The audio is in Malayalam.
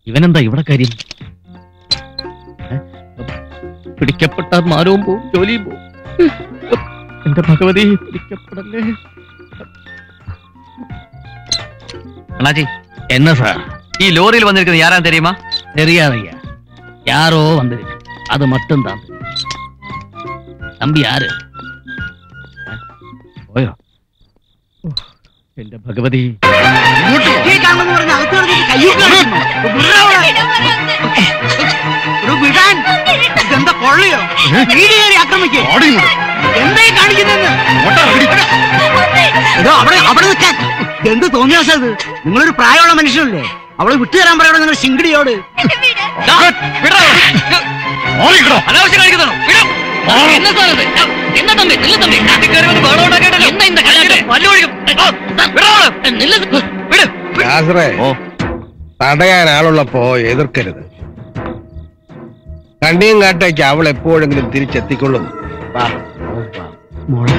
ഇവനെന്താ ഇവിടെ കാര്യം? പിടിക്കപ്പെട്ടാൽ മാനവും പോവും, ജോലിയും പോവും. എന്റെ ഭഗവതി, പിടിക്കപ്പെടല്ലേ. அண்ணாச்சி, என்ன சார்? ഈ ലോറിയിൽ വന്നിരിക്കുന്നത് யாரான்னு தெரியுமா? தெரியாதையா, யாரோ வந்திருக்கு, அது மட்டும் தான். தம்பி யாரு? പോയോ? എന്റെ ഭഗവതി, എന്താ കൊള്ളയോ? ആക്രമിക്കോ? എന്തായി കാണിക്കുന്നെന്ന് അവിടെ നിൽക്കാൻ എന്ത് തോന്നിയാസത്? നിങ്ങളൊരു പ്രായമുള്ള മനുഷ്യനല്ലേ? അവളെ വിട്ടുതരാൻ പറയണോ നിങ്ങൾ ശിങ്കിടിയോട്? തടയാൻ ആളുള്ളപ്പോ എതിർക്കരുത്. കണ്ണിയും കാട്ടേക്ക് അവൾ എപ്പോഴെങ്കിലും തിരിച്ചെത്തിക്കൊള്ളും. മോളെ